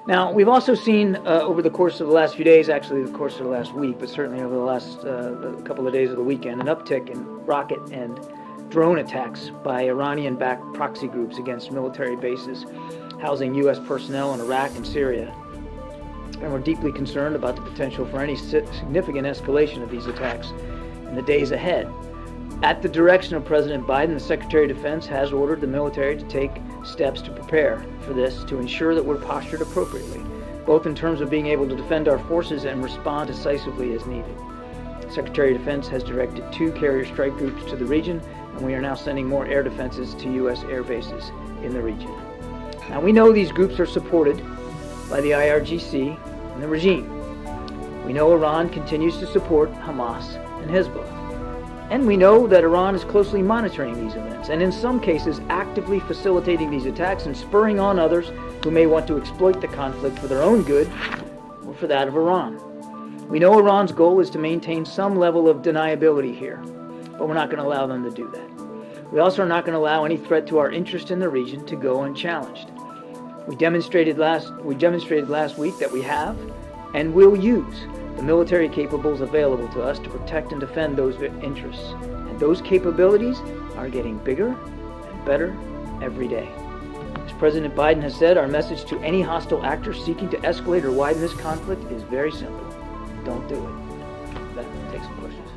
Now, we've also seen over the course of the last few days, actually the course of the last week, but certainly over the last couple of days of the weekend, an uptick in rocket and drone attacks by Iranian-backed proxy groups against military bases housing U.S. personnel in Iraq and Syria. And we're deeply concerned about the potential for any significant escalation of these attacks in the days ahead. At the direction of President Biden, the Secretary of Defense has ordered the military to take steps to prepare for this to ensure that we're postured appropriately, both in terms of being able to defend our forces and respond decisively as needed. The Secretary of Defense has directed 2 carrier strike groups to the region, and we are now sending more air defenses to U.S. air bases in the region. Now, we know these groups are supported by the IRGC and the regime. We know Iran continues to support Hamas and Hezbollah. And we know that Iran is closely monitoring these events and in some cases actively facilitating these attacks and spurring on others who may want to exploit the conflict for their own good or for that of Iran. We know Iran's goal is to maintain some level of deniability here, but we're not going to allow them to do that. We also are not going to allow any threat to our interest in the region to go unchallenged. We demonstrated last week that we have and will use the military capables available to us to protect and defend those interests. And those capabilities are getting bigger and better every day. As President Biden has said, our message to any hostile actor seeking to escalate or widen this conflict is very simple. Don't do it. That takes some questions.